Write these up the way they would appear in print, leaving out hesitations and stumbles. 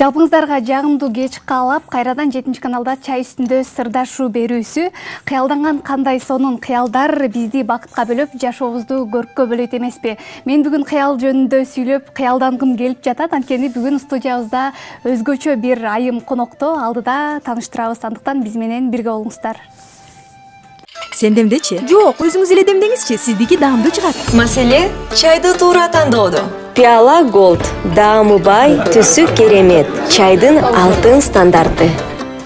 Жалпыңыздарга жагымдуу кеч каалап, кайрадан 7-каналда чай үстүндө сырдашуу берүүсү. Кыялданган кандай сонун кыялдар бизди бакытка бөлөп, жашообузду көрккө бөлөйт эмеспи? Мен бүгүн кыял жөнүндө сүйлөп, кыялдангым келип жатат. Анткени бүгүн студиябызда өзгөчө бир айым конокто, алдыда тааныштырабыз. Андыктан биз менен бирге болуңуздар. Сен демдечи? Жок, өзүңүз эле демдеңизчи, сиздики даамдуу чыгат. Маселе чайды туура тандоодо. Пиала Голд. Даамы бай, түсү керемет. Чайдын алтын стандарты.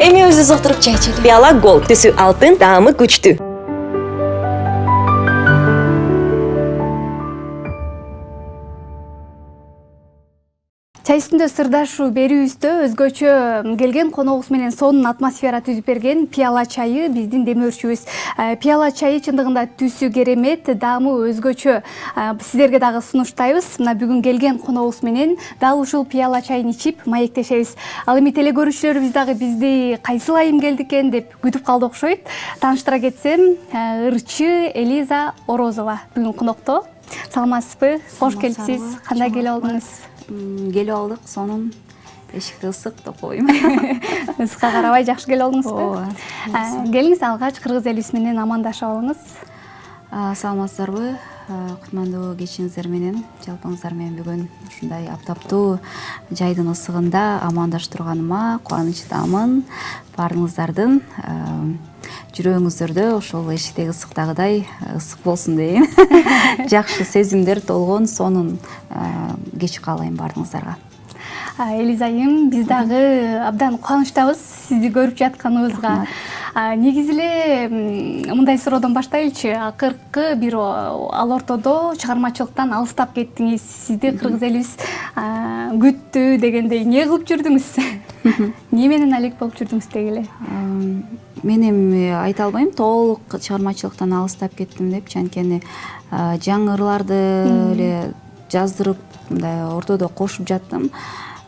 Эми өзүбүз отуруп чай ичели. Пиала Голд. Түсү алтын, даамы күчтүү. Чай үстүндө сырдашуу берүүбүздө өзгөчө келген коногубуз менен сонун атмосфера түзүп берген пиала чайы биздин демөөрчүбүз. Пиала чайы чындыгында түсү керемет, даамы өзгөчө. Сиздерге дагы сунуштайбыз. Мына бүгүн келген коногубуз менен дал ушул пиала чайын ичип маектешебиз. Ал эми теле көрүүчүлөрүбүз дагы бизди кайсыл айым келди экен деп күтүп калды окшойт. Тааныштыра кетсем, ырчы Элиза Орозова бүгүн конокто. Саламатсызбы? Кош келипсиз. Кандай келип алдыңыз? Келип алдык, сонун. Эшикте ысык деп коеюн. Ысыкка карабай жакшы келип алдыңызбы? Келиңиз алгач кыргыз элибиз менен амандашып алыңыз. Саламатсыздарбы? Кутмандуу кечиңиздер менен, жалпыңыздар менен бүгүн ушундай аптаптуу жайдын ысыгында амандашып турганыма кубанычтамын. Баарыңыздардын жүрөгүңүздөрдө ошол эшиктеги ысыктагыдай ысык болсун дейин. Жакшы сезимдер толгон сонун кеч каалайм баарыңыздарга. Элиза айым, биз дагы абдан кубанычтабыз сизди көрүп жатканыбызга. Негизи эле мындай суроодон баштайлычы. Акыркы бир ал ортодо чыгармачылыктан алыстап кеттиңиз. Сизди кыргыз элибиз күттү дегендей. Эмне кылып жүрдүңүз? Эмне менен алек болуп жүрдүңүз деги эле? Мен эми айта албайм толук чыгармачылыктан алыстап кеттим деп, анткени жаңы ырларды эле жаздырып, мындай ортодо кошуп жаттым.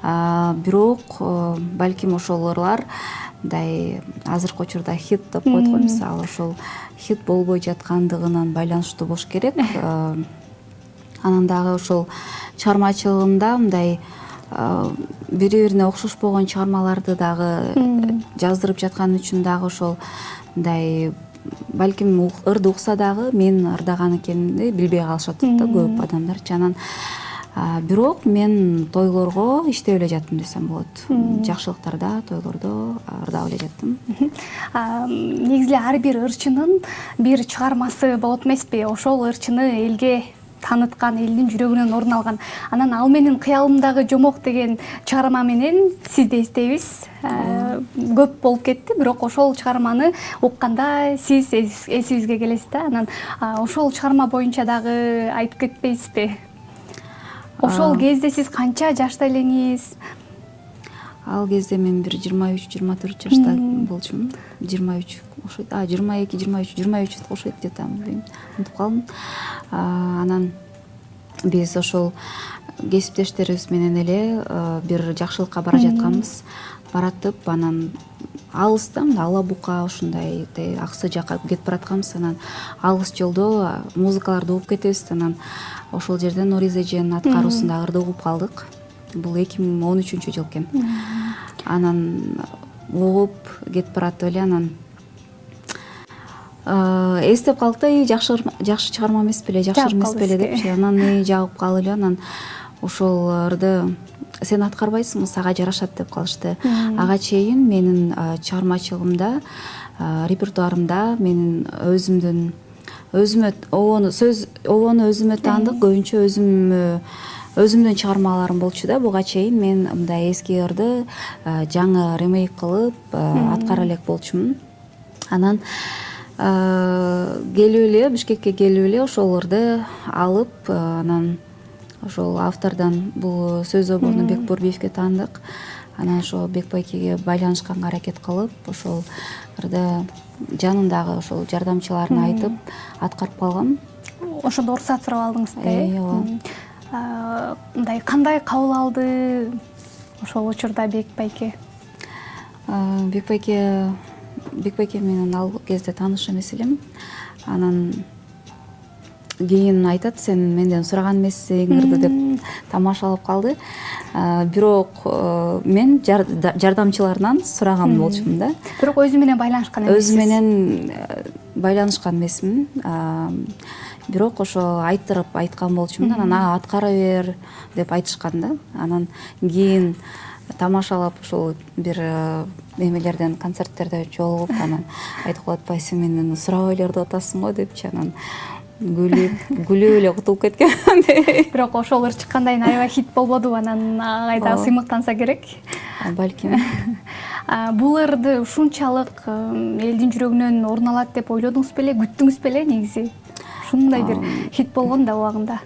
Бирок балким ошол ырлар мындай азыркы учурда хит деп коет го, мисалы ошол хит болбой жаткандыгынан байланыштуу болуш керек. Анан дагы ошол чыгармачылыгымда мындай бири-бирине окшош болгон чыгармаларды дагы жаздырып жаткан үчүн дагы ошол мындай балким ырды укса дагы мен ырдаган экенимди билбей калышат да көп адамдарчы. Анан бирок мен тойлорго иштеп эле жаттым десем болот. Жакшылыктарда, тойлордо ырдап эле жаттым. Негизи эле ар бир ырчынын бир чыгармасы болот эмеспи? Ошол ырчыны элге таныткан, элдин жүрөгүнөн орун алган. Анан ал менин кыялымдагы жомок деген чыгарма менен сизди эстейбиз. Көп болуп кетти, бирок ошол чыгарманы укканда сиз эсибизге келесиз да. Анан ошол чыгарма боюнча дагы айтып кетпейсизби? Ошол кезде сиз канча жашта элеңиз? Ал кезде мен бир 23-24 жашта болчумун. 23 окшойт. 22-23 окшойт где-то, билбейм. Унутуп калдым. Анан биз ошол кесиптештерибиз менен эле бир жакшылыкка бара жатканбыз. Баратып, анан алыста, Ала Бука ушундай аксы жакка кетип баратканбыз. Анан алыс жолдо музыкаларды угуп кетебиз. Анан ошол жерден Нуриз эженин аткаруусунда ырды угуп калдык. Бул 2013-жыл экен. Анан угуп кетип баратып эле анан эстеп калдык да, жакшы чыгарма эмес беле, жакшы эмес беле депчи. Анан жагып калып эле анан ошол ырды сен аткарбайсыңбы, сага жарашат деп калышты. Ага чейин менин чыгармачылыгымда, репертуарымда менин өзүмө өзүмө таандык, көбүнчө өзүмдүн чыгармаларым болчу да. Буга чейин мен мындай эски ырды жаңы ремейк кылып аткара элек болчумун. Анан келип эле Бишкекке келип эле ошол ырды алып, анан ошол автордон бул сөз оборну Бекбурбиевке таандык. Анан ошо Бекбайкеге байланышканга аракет кылып, ошол ырды жанындагы ошол жардамчыларына айтып аткарып калгам. Ошондо уруксат сурап алдыңыз да? Ооба. Мындай кандай кабыл алды ошол учурда Бекбайке? Бекбайке менен ал кезде тааныш эмес элем. Анан кийин айтат, сен менден сураган эмессиңерди деп тамашалап калды. Бирок мен жардамчыларынан сураган болчумун да. Бирок өзү менен байланышкан эмессиз. Өзү менен байланышкан эмесмин. Бирок ошо айткан болчумун. Анан аткара бер деп айтышкан да. Анан кийин тамашалап ушул бир эмелерден, концерттерде жолугуп, анан айтып калат, атпай сен менден сурабай эле деп атасың го депчи, анан күлүп эле кутулуп кеткен. Бирок ошол ырчык кандайын аябай хит болбодубу, анан кайда сыймыктанса керек. Балким. Бул ырды ушунчалык элдин жүрөгүнөн орун алат деп ойлодуңуз беле, күттүңүз беле негизи? Ушундай бир хит болгон да убагында.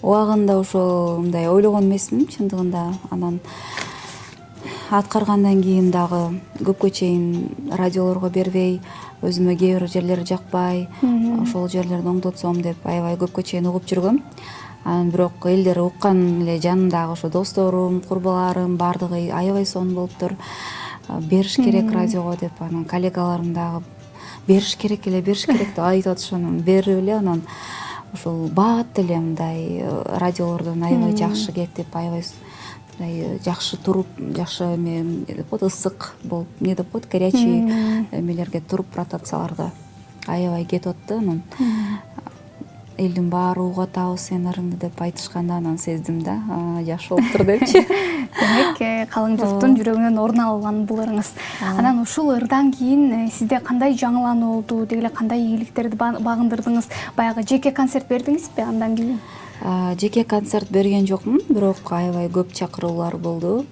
Убагында ошо мындай ойлогон эмесмин чындыгында. Анан аткаргандан кийин дагы көпкө чейин радиолорго бербей, өзүмө кээ бир жерлери жакпай, ошол жерлерди оңдотсом деп аябай көпкө чейин угуп жүргөм. Анан бирок элдер уккан эле жанымдагы ошо досторум, курбаларым баардыгы аябай сонун болуптур. Бериш керек радиого деп, анан коллегаларым дагы бериш керек деп айтып атышат. Анан берип эле, анан ошол баат эле мындай радиолордон аябай жакшы кетип, аябай жакшы туруп, жакшы эме деп коет, ысык болуп, эмне деп коет, горячий эмелерге туруп, ротацияларга аябай кетип атты. Анан элдин баары угуп атабыз сенин ырыңды деп айтышканда, анан сездим да, жакшы болуптур депчи. Демек, калың журттун жүрөгүнөн орун алган бул ырыңыз. Анан ушул ырдан кийин сизде кандай жаңылануу болду, деги эле кандай ийгиликтерди багындырдыңыз? Баягы жеке концерт бердиңизби андан кийин? Жеке концерт берген жокмун, бирок аябай көп чакыруулар болду.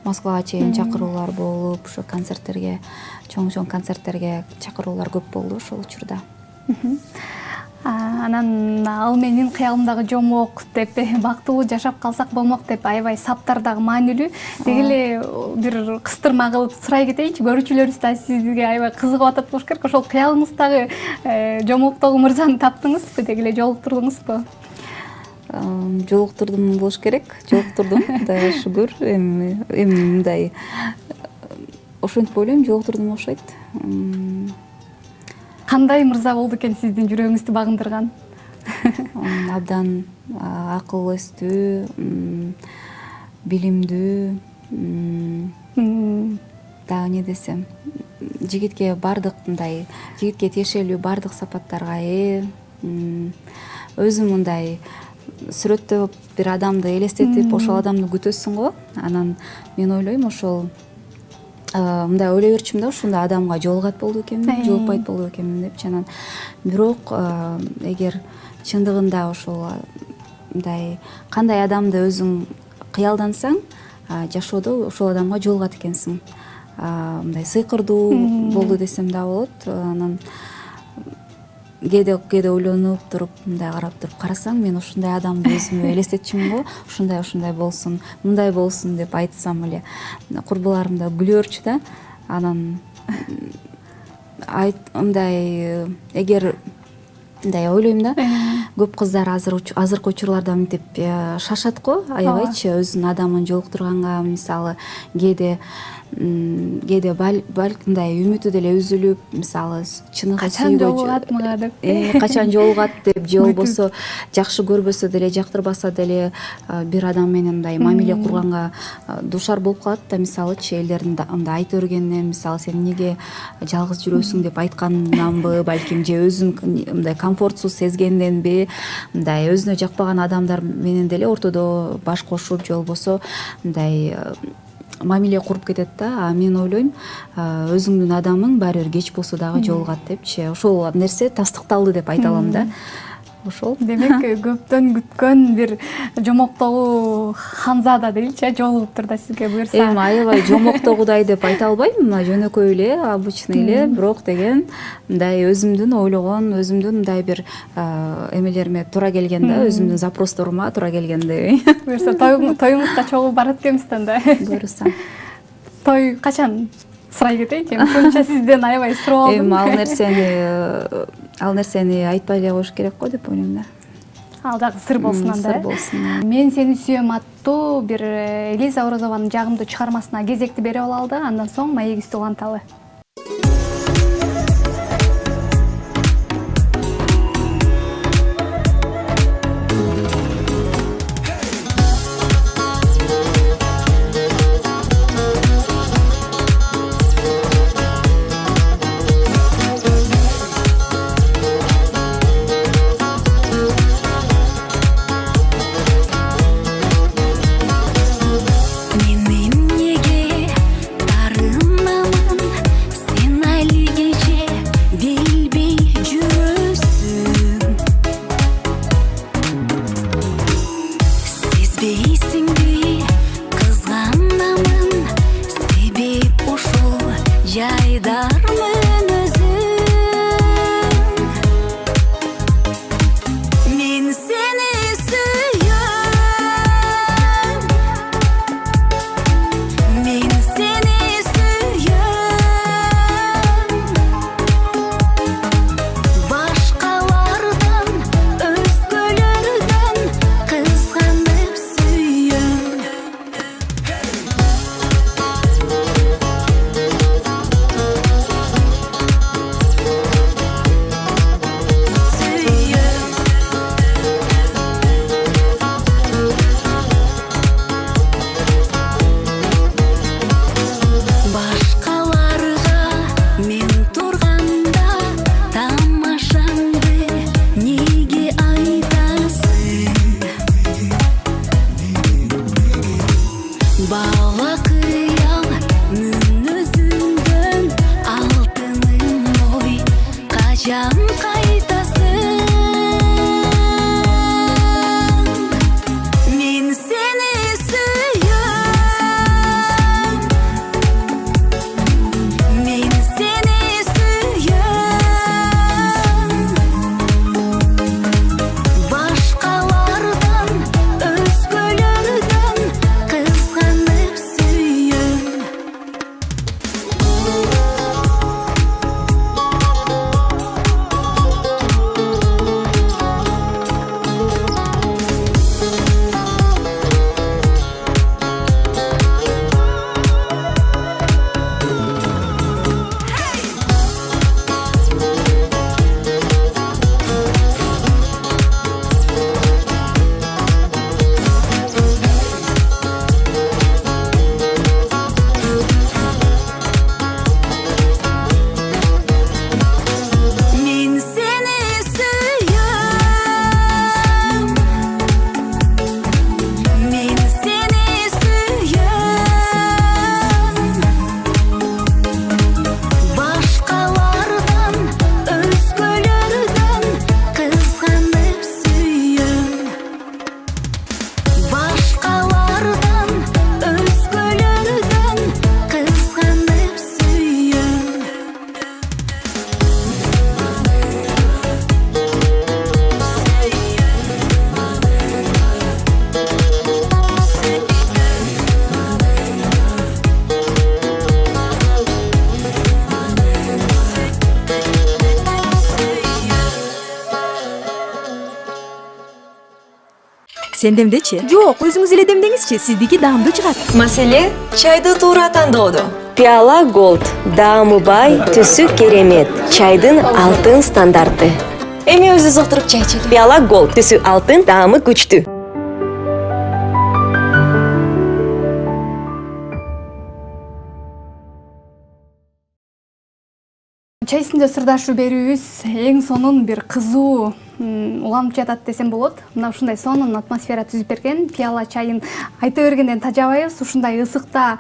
Москвага чейин чакыруулар болуп, ошо концерттерге, чоң концерттерге чакыруулар көп болду ошол учурда. Анан ал менин кыялымдагы жомок деп, бактылуу жашап калсак болмок деп аябай саптар дагы маанилүү. Деги эле бир кыстырма кылып сурай кетейинчи, көрүүчүлөрүбүз да сизге аябай кызыгып атат болуш керек. Ошол кыялыңыздагы жомоктогу мырзаны таптыңызбы, деги эле жолуктурдуңузбу? Жолуктурдум болуш керек, жолуктурдум. Кудайга шүгүр. Эми мындай ошентип ойлойм, жолуктурдум окшойт. Кандай мырза болду экен сиздин жүрөгүңүздү багындырган? Абдан акыл эстүү, билимдүү, дагы эмне десем, жигитке бардык мындай, жигитке тиешелүү бардык сапаттарга ээ. Өзүм мындай сүрөттөп бир адамды элестетип, ошол адамды күтөсүң го. Анан мен ойлойм, ошол мындай ойлой берчүмүн да, ушундай адамга жолугат болду экенмин, жолукпайт болду экенмин депчи. Анан бирок эгер чындыгында ошол мындай кандай адамды өзүң кыялдансаң, жашоодо ошол адамга жолугат экенсиң. Мындай сыйкырдуу болду десем да болот. Анан кээде ойлонуп туруп, мындай карап туруп карасаң, мен ушундай адамды өзүмө элестетчүмүн го, ушундай болсун, мындай болсун деп айтсам эле, курбуларым да күлөрчү да. Анан мындай, эгер мындай ойлойм да, көп кыздар азыркы учурларда мынтип шашат го, аябайчы өзүнүн адамын жолуктурганга. Мисалы кээде балким мындай үмүтү деле үзүлүп, мисалы чыныгы качан жолугатмага деп, качан жолугат деп, же болбосо жакшы көрбөсө деле, жактырбаса деле бир адам менен мындай мамиле курганга дуушар болуп калат да. Мисалычы элдердин мындай айта бергенинен, мисалы сен эмнеге жалгыз жүрөсүң деп айтканданбы, балким же өзүн мындай комфортсуз сезгенденби, мындай өзүнө жакпаган адамдар менен деле ортодо баш кошуп, же болбосо мындай мамиле куруп кетет да. Мен ойлойм, өзүңдүн адамың баары бир кеч болсо дагы жолугат депчи. Ошол нерсе тастыкталды деп айта алам да. Ошол. Демек, көптөн күткөн бир жомоктогу ханзада дейчи, жолугуптур да сизге буюрса. Эми аябай жомоктогудай деп айта албайм, мына жөнөкөй эле, обычный эле, бирок деген мындай өзүмдүн ойлогон, өзүмдүн мындай бир эмелериме туура келген да, өзүмдүн запросторума туура келгенде. Буюрса тоюңузга чогуу барат экенбиз да. Буюрса. Той качан? Сурай кетейинчи, көбүнчө сизден аябай сурап алдым. Эми ал нерсени айтпай эле коюш керек го деп ойлойм да. Ал дагы сыр болсун анда. Сыр болсун. Мен сени сүйөм аттуу бир Элиза Орозованын жагымдуу чыгармасына кезекти берип алалы да, андан соң маегибизди уланталы. кайдам кайтасың? Мен сени сүйөм, мен сени сүйөм. Башкалардан, өзгөлөрдөн кызганып сүйөм. Мен сени сүйөм, мен сени сүйөм. Башкалардан, өзгөлөрдөн кызганып сүйөм. Башкалардан, өзгөлөрдөн кызганып сүйөм. Сен демдечи? Жок, өзүңүз эле демдеңизчи, сиздики даамдуу чыгат. Маселе чайды туура тандоодо. Пиала Gold. Даамы бай, түсү керемет. Чайдын алтын стандарты. Эми өзүбүз отуруп чай ичели. Пиала Gold. Түсү алтын, даамы күчтүү. Чай үстүндө сырдашуу берүүбүз эң сонун бир кызуу уланып жатат десем болот. Мына ушундай сонун атмосфера түзүп берген пиала чайын айта бергенден тажабайбыз. Ушундай ысыкта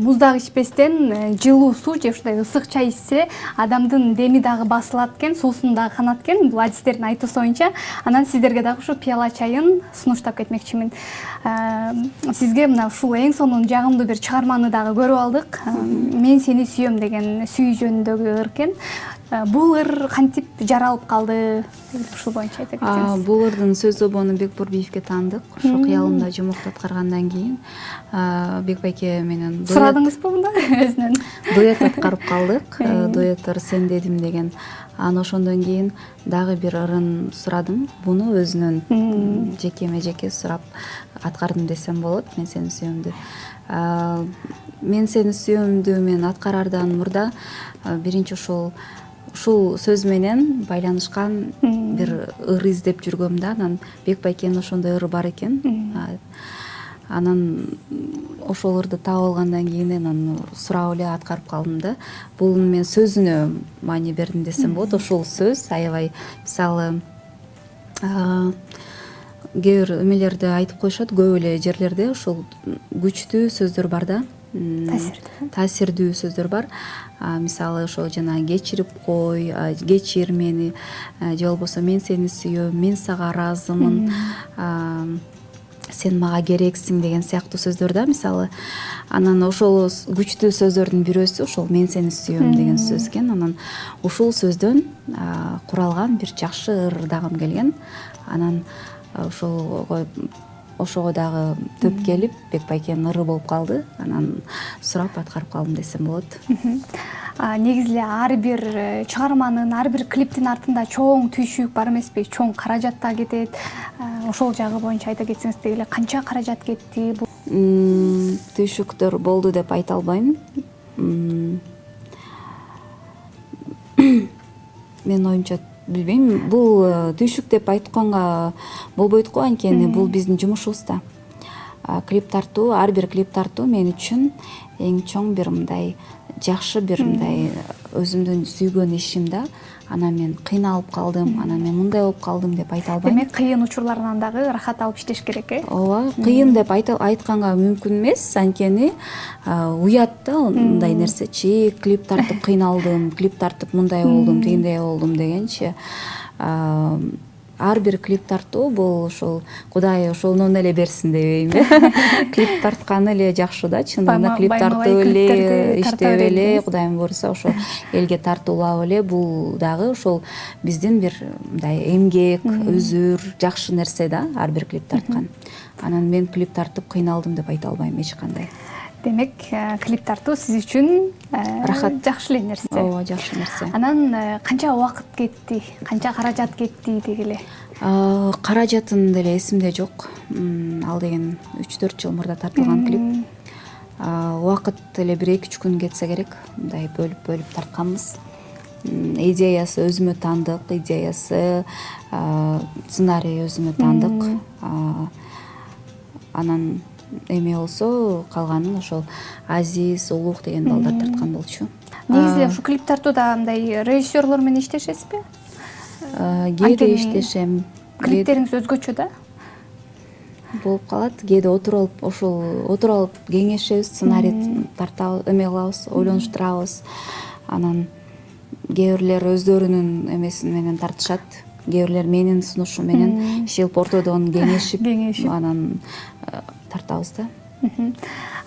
муздак ичпестен жылуу суу же ушундай ысык чай ичсе адамдын деми дагы басылат экен, суусун дагы канат экен. Бул адистердин айтуусу боюнча. Анан сиздерге дагы ушу пиала чайын сунуштап кетмекчимин. Сизге мына ушул эң сонун жагымдуу бир чыгарманы дагы көрүп алдык. Мен сени сүйөм деген сүйүү жөнүндөгү ыр экен. Бул ыр кантип жаралып калды? Ушул боюнча айта кетсеңиз. Бул ырдын сөз обону Бекбурбиевке таандык. Ошо кыялымда жумукту аткаргандан кийин Бек байке менен Сурадыңызбы мында өзүнөн? дуэт аткарып калдык. Дуэт ыр Сен дедим деген. Анан ошондон кийин дагы бир ырын сурадым. Буну өзүнөн жекеме жеке сурап аткардым десем болот. Мен сени сүйөмдү. Мен сени сүйөмдү мен аткарардан мурда биринчи ушул сөз менен байланышкан бир ыр издеп жүргөм да. Анан Бек байкенин ошондой ыры бар экен. Анан ошол ырды таап алгандан кийин анан сурап эле аткарып калдым да. Бул мен сөзүнө маани бердим десем болот. Ошол сөз аябай мисалы кээ бир эмелерде айтып коюшат, көп эле жерлерде ушул күчтүү сөздөр бар да. Таасирдүү сөздөр бар. Мисалы ошо жана кечирип кой, кечир мени, же болбосо мен сени сүйөм, мен сага ыраазымын, сен мага керексиң деген сыяктуу сөздөр да. Мисалы анан ошол күчтүү сөздөрдүн бирөөсү ошол мен сени сүйөм деген сөз экен. Анан ушул сөздөн куралган бир жакшы ыр дагым келген. Анан ошого дагы төп келип Бек байкенин ыры болуп калды. Анан сурап аткарып калдым десем болот. Негизи эле ар бир чыгарманын, ар бир клиптин артында чоң түйшүк бар эмеспи? Чоң каражат да кетет. Ошол жагы боюнча айта кетсеңиз деги эле канча каражат кетти? Түйшүктөр болду деп айта албайм. Мен оюмча билбейм. Бул түйшүк деп айтканга болбойт го, анткени бул биздин жумушубуз да. Клип тартуу, ар бир клип тартуу мен үчүн эң чоң бир мындай жакшы бир мындай өзүмдүн сүйгөн ишим да, анан мен кыйналып калдым, анан мен мындай болуп калдым деп айта албайм. Демек кыйын учурларынан дагы рахат алып иштеш керек, ооба, кыйын деп айтканга мүмкүн эмес, анткени уят да мындай нерсечи, клип тартып кыйналдым, клип тартып мындай болдум, тигиндей болдум дегенчи. Ар бир клип тартуу бул ошол Кудай ошонун эле берсин дебейм. Клип тартканы эле жакшы да, чындыгында клип тартып эле, иштеп эле, Кудайым буйруса ошо элге тартуулап эле, бул дагы ошол биздин бир мындай эмгек, өзүр, жакшы нерсе да, ар бир клип тарткан. Анан мен клип тартып кыйналдым деп айта албайм эч кандай. Демек клип тартуу сиз үчүн Рахат. жакшы эле нерсе. Ооба, жакшы нерсе. Анан канча убакыт кетти, канча каражат кетти дегиле? Каражатын деле эсимде жок. Ал деген 3-4 жыл мурда тартылган клип. Убакыт эле 1-2 күн кетсе керек. Мындай бөлүп тартканбыз. Идеясы өзүмө таандык, идеясы, сценарий өзүмө таандык. Анан эме болсо калганын ошол Азиз, Улук деген балдар тарткан болчу. Негизи ушу клип тартууда мындай режиссерлор менен иштешесизби? Кээде иштешем. Клиптериңиз өзгөчө да? Болуп калат. Кээде отуруп алып кеңешебиз, сценарий тартабыз, эме кылабыз, ойлонуштурабыз. Анан кээ бирлер өздөрүнүн эмеси менен тартышат. Кээ бирлер менин сунушум менен шилп ортодон кеңешип анан тартабыз да.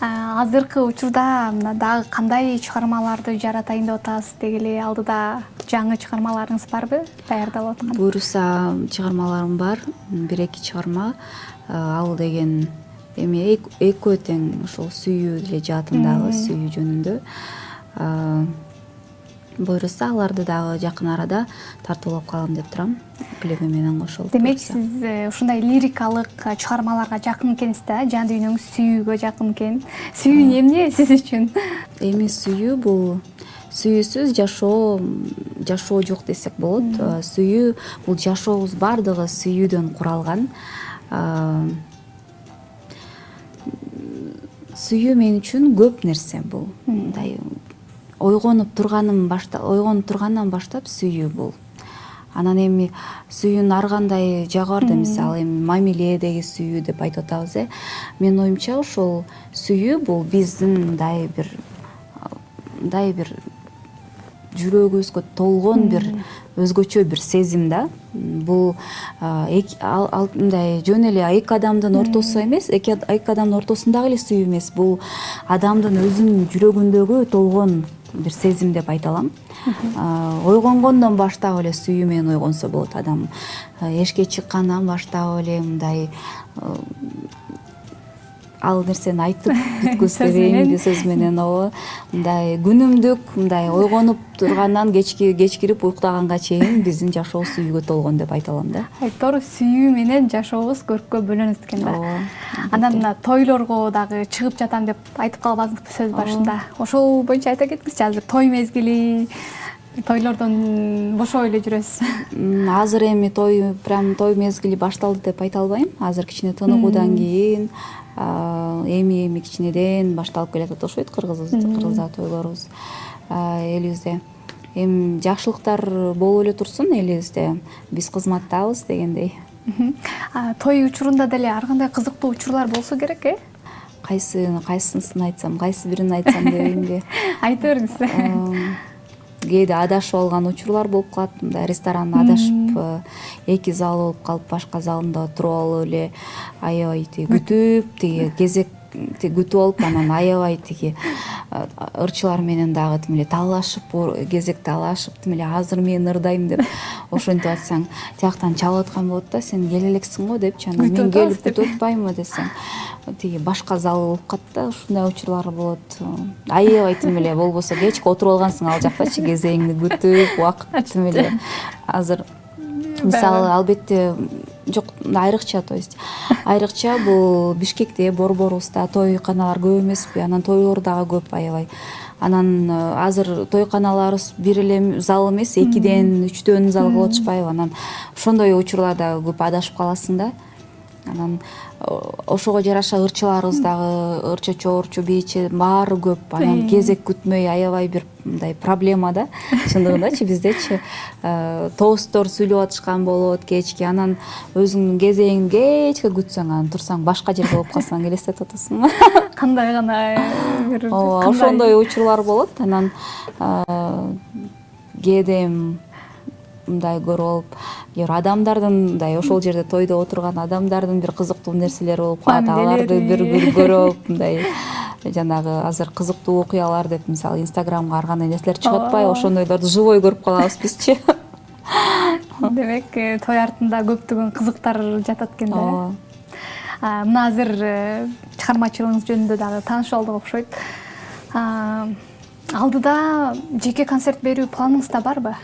Азыркы учурда дагы кандай чыгармаларды жаратайын деп атасыз дегиле? Алдыда жаңы чыгармаларыңыз барбы? Даярдалып аткан? Буюрса чыгармаларым бар. 1-2 чыгарма. Ал деген эме экөө тең ошол сүйүү деле жаатындагы сүйүү жөнүндө. Буюрса аларды дагы жакын арада тартуулап калам деп турам. Клиби менен кошулуп. Демек сиз ушундай лирикалык чыгармаларга жакын экенсиз да, жан дүйнөңүз сүйүүгө жакын экен. Сүйүү эмне сиз үчүн? Эми сүйүү бул сүйүүсүз жашоо жок десек болот. Сүйүү бул жашообуз бардыгы сүйүүдөн куралган. Сүйүү мен үчүн көп нерсе бул. Мындай ойгонуп тургандан баштап сүйүү бул. Анан эми сүйүүнүн ар кандай жагы бар да, мисалы эми мамиледеги сүйүү деп айтып атабыз. Менин оюмча ошол сүйүү бул биздин мындай бир жүрөгүбүзгө толгон бир өзгөчө бир сезим да. Бул мындай жөн эле эки адамдын ортосу эмес, эки адамдын ортосундагы эле сүйүү эмес. Бул адамдын өзүнүн жүрөгүндөгү толгон бир сезим деп айта алам. Ойгонгондон баштап эле сүйүү менен ойгонсо болот. Адам эшикке чыккандан баштап эле мындай ал нерсени айтып бүткүз дебейм, сөз менен ооба. Мындай күнүмдүк мындай ойгонуп тургандан кечкирип уктаганга чейин биздин жашообуз сүйүүгө толгон деп айта алам да. Туура, сүйүү менен жашообуз көрккө бөлөнөт экен да. Анан мына тойлорго дагы чыгып жатам деп айтып калбадыңызбы сөз башында? Ошол боюнча айта кетиңизчи, азыр той мезгили, тойлордон бошой эле жүрөсүз. Азыр эми той мезгили башталды деп айта албайм. Азыр кичине тыныгуудан кийин эми кичинеден башталып келатат окшойт кыргызда тойлорубуз элибизде. Эми жакшылыктар болуп эле турсун элибизде. Биз кызматтабыз дегендей. Той учурунда деле ар кандай кызыктуу учурлар болсо керек, Кайсысын айтсам, кайсы бирин айтсам дебеймби? Айта бериңиз. Кээде адашып алган учурлар болуп калат. Мындай ресторанда адашып, эки зал болуп калып, башка залында туруп алып эле аябай күтүп, кезек күтүп алып, анан аябай ырчылар менен дагы тим эле талашып, кезекти алышып, тим эле азыр мен ырдайм деп ошентип атсаң, тияктан чалып аткан болот да, сен келе элексиң го депчи, анан мен келип күтүп атпаймынбы десең, башка зал болуп калат да, ушундай учурлар болот. Аябай тим эле болбосо кечке отуруп алгансың ал жактачы, кезегиңди күтүп, убакыт тим эле. Азыр мисалы албетте жок, айрыкча, айрыкча бул Бишкекте, Борборубузда тойканалар көп эмеспи, анан тойлор дагы көп аябай. Анан азыр тойканаларыбыз бир эле зал эмес, 2-ден 3-дөн зал кылып атышпайбы, анан ошондой учурларда көп адашып каласың да. Анан ошого жараша ырчыларыбыз дагы ырчы чоорчу бийчи баары көп. Анан кезек күтмөй аябай бир мындай проблема да. Чындыгындачы биздечи тостор сүйлөп атышкан болот кечки. Анан өзүңдүн кезегиңди кечке күтсөң, анан турсаң башка жерде болуп калсаң элестетип атасың. Кандай гана бир Ошондой учурлар болот. Анан кээде мындай көрүп алып, адамдардын мындай ошол жерде тойдо отурган адамдардын бир кызыктуу нерселери болуп калат. Аларды бир көрүп, мындай жанагы азыр кызыктуу окуялар деп мисалы Инстаграмга ар кандай нерселер чыгып атпайбы, ошондойлорду живой көрүп калабыз бизчи. Демек, той артында көптөгөн кызыктар жатат экен да. Мына азыр чыгармачылыгыңыз жөнүндө дагы таанышып алдык окшойт. Алдыда жеке концерт берүү планыңызда барбы?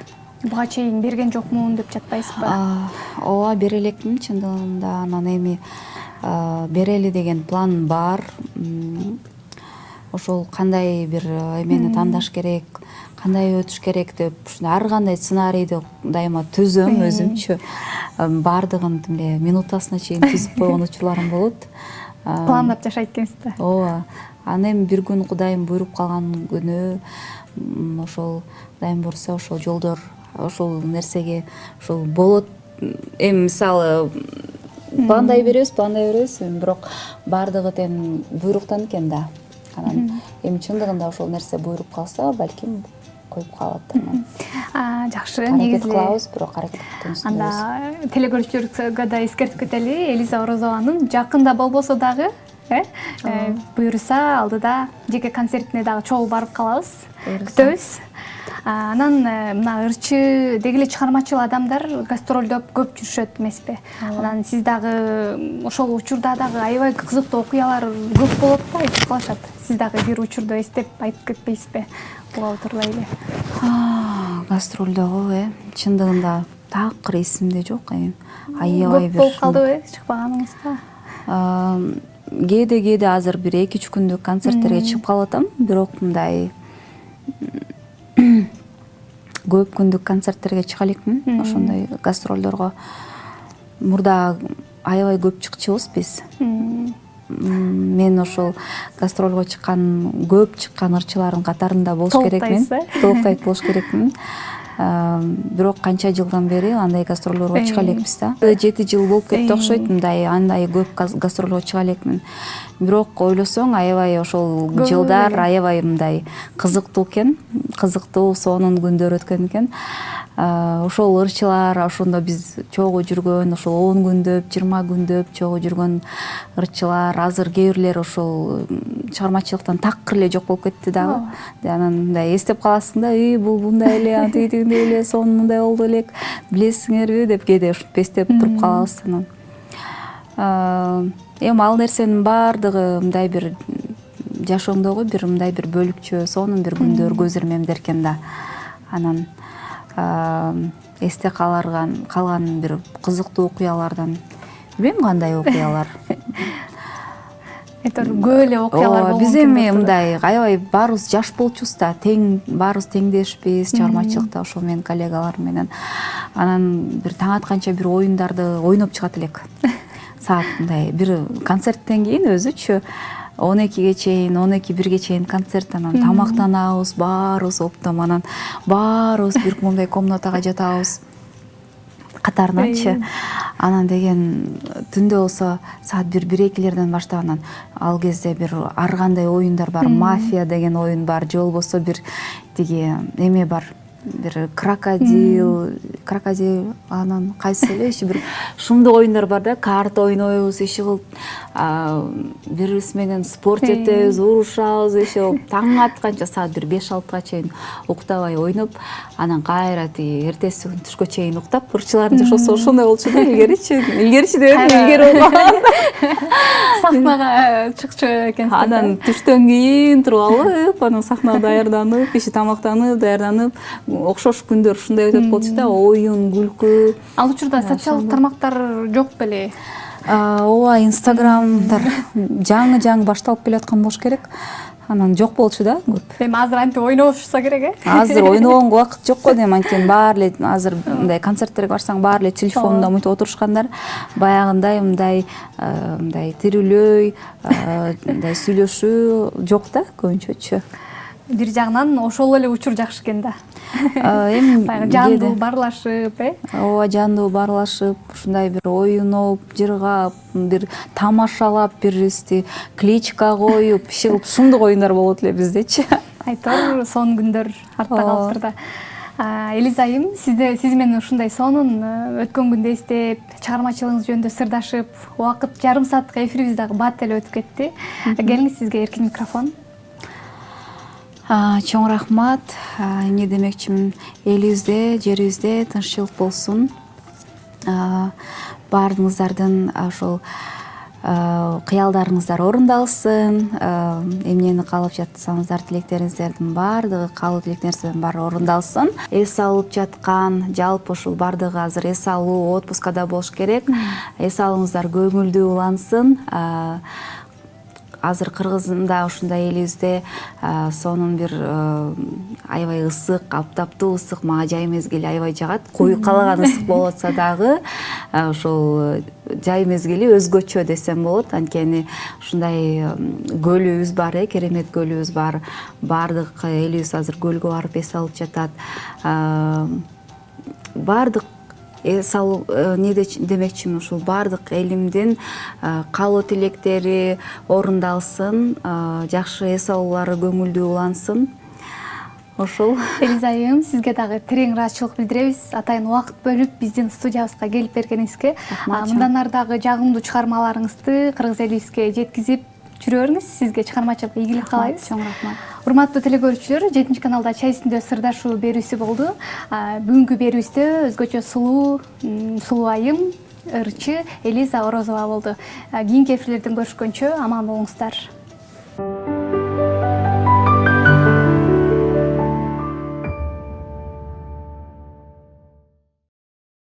Буга чейин берген жокмун деп жатпайсызбы? Ооба, бере элекмин чындыгында. Анан эми берели деген план бар. Ошол кандай бир эмени тандаш керек, кандай өтүш керек деп ар кандай сценарийди дайыма түзөм өзүмчү. Бардыгын эле минутасына чейин түзүп койгон учурларым болот. Пландап жашайт экенсиз да. Ооба. Анан эми бир күн Кудайым буйруп калган күнү ошол Кудайым буйрса ошол жолдор ошол нерсеге ошол болот. Эми мисалы пландай беребиз, бирок бардыгы тең буйруктан экен да. Анан эми чындыгында ошол нерсе буйруп калса, балким коюп калат. Жакшы, негизи кылабыз, бирок аракеттин үстүндө. Анда телекөрүүчүлөргө да эскертип кетели, Элиза Орозованын жакында болбосо дагы, буйруса алдыда жеке концертине дагы чогуу барып калабыз, күтөбүз. Анан мына ырчы деги эле чыгармачыл адамдар гастролдоп көп жүрүшөт эмеспи? Анан сиз дагы ошол учурда дагы аябай кызыктуу окуялар көп болот да, айтып калышат. Сиз дагы бир учурду эстеп айтып кетпейсизби? Буга тургай эле. Гастролдогу, чындыгында такыр эсимде жок. Аябай бир болуп калдыбы чыкпаганыңызга? Кээде азыр бир 2-3 күндүк концерттерге чыгып калып атам, бирок мындай көп күндүк концерттерге чыга элекмин. Ошондой гастролдорго мурда аябай көп чыкчубуз биз. Мен ошол гастролго көп чыккан ырчылардын катарында болуш керекмин. Толуктайт болуш керекмин. Бирок канча жылдан бери андай гастролдорго чыга элекпиз да. 7 жыл болуп кетти окшойт, мындай андай көп гастролго чыга элекмин. Бирок ойлосоң, аябай ошол жылдар аябай мындай кызыктуу экен, кызыктуу сонун күндөр өткөн экен. Ошол ырчылар, ошондо биз чогуу жүргөн, ошол 10 күндөп, 20 күндөп чогуу жүргөн ырчылар азыр кээ бирлер ошол чыгармачылыктан такыр эле жок болуп кетти дагы. Анан мындай эстеп каласың да, бул мындай эле, антигидей эле, сонун мындай болду элек, билесиңерби деп кээде ушинтип эстеп туруп калабыз. Эми ал нерсенин баардыгы мындай бир жашооңдогу бир мындай бир бөлүкчө, сонун бир күндөр көз ирмемде экен да. Анан эсте калган бир кызыктуу окуялардан билбейм кандай окуялар. Көп эле окуялар болгон. Биз эми мындай аябай баарыбыз жаш болчубуз да, баарыбыз теңдешпиз чыгармачылыкта ошол менен коллегаларым менен. Анан бир таң атканча бир оюндарды ойноп чыгат элек. Саат мындай бир концерттен кийин өзүчү 12-ге чейин, 12-1-ге чейин концерт, анан тамактанабыз, баарыбыз оптом, анан баарыбыз бир мындай комнатага жатабыз катарынанчы. Анан деген түндө болсо саат 1-2-лерден баштап, анан ал кезде бир ар кандай оюндар бар, мафия деген оюн бар, же болбосо бир тиги эме бар, бир крокодил, анан кайсы эле бир шумдуу оюндар бар да, карта ойнойбуз, иши кылып, бири бирибиз менен спорт этебиз, урушабыз, иши кылып, таң атканча саат 5-6-га чейин уктабай ойноп, анан кайра тиги эртеси күн түшкө чейин уктап, ырчылардын жашоосу ошондой болчу да, илгеричи деп илгери болгон. Сахнага чыкчу экенсиз. Анан түштөн кийин туруп алып, анан сахнага даярданып, иши даярданып, окшош күндөр ушундай өтөт болчу да, оюн, күлкү. Ал учурда социалдык тармактар жок беле? Ооба, Инстаграмдар жаңы башталып келаткан болуш керек. анан жок болчу да көп. Эми азыр антип ойношса керек Азыр ойногонго убакыт жок го дейм, анткени баары эле азыр мындай концерттерге барсаң баары эле телефонунда мынтип отурушкандар. Баягындай мындай тирүүлөй, мындай сүйлөшүү жок да көбүнчөчү. Бир жагынан ошол эле учур жакшы экен да. Эми Баягы жандуу баарлашып, ооба жандуу баарлашып, ушундай бир оюнуп, жыргап, бир тамашалап, бирибизди кличка коюп, иши кылып шумдук оюндар болот эле биздечи. айтор сонун күндөр артта калыптыр да. Элиза айым, сиз менен ушундай сонун өткөн күндү эстеп, чыгармачылыгыңыз жөнүндө сырдашып, убакыт жарым сааттык эфирибиз дагы бат эле өтүп кетти. Келиңиз, сизге эркин микрофон. Чоң рахмат. Эмне демекчимин, элибизде, жерибизде тынччылык болсун. Баарыңыздардын ошол кыялдарыңыздар орундалсын. Эмнени каалап жатсаңыздар, тилектериңиздердин баардыгы, каалоо тилектериңиздердин баары орундалсын. Эс алып жаткан, жалпы ушул баардыгы азыр эс алуу, отпускада болуш керек. Эс алууңуздар көңүлдүү улансын. Азыр Кыргызында, ушундай элибизде сонун бир аябай ысык, аптаптуу ысык, мага жай мезгили аябай жагат. Каалаган ысык болуп атса дагы, ошол жай мезгили өзгөчө десем болот. Анткени ушундай көлүбүз бар, керемет көлүбүз бар. Баардык элибиз азыр көлгө барып эс алып жатат. Баардык эс алуу демекчимин, ушул баардык элимдин каалоо тилектери орундалсын, жакшы эс алуулары көңүлдүү улансын. Ошол. Элиза айым, сизге дагы терең ыраазычылык билдиребиз. Атайын убакыт бөлүп биздин студиябызга келип бергениңизге. Мындан ары дагы жагымдуу чыгармаларыңызды кыргыз элибизге жеткизип жүрө бериңиз. Сизге чыгармачылык ийгилик каалайбыз. Чоң рахмат. Урматтуу телекөрүүчүлөр, 7 каналда чай үстүндө сырдашуу берүүсү болду. Бүгүнкү берүүбүздө өзгөчө сулуу айым, ырчы Элиза Орозова болду. Кийинки эфирлерден көрүшкөнчө аман болуңуздар.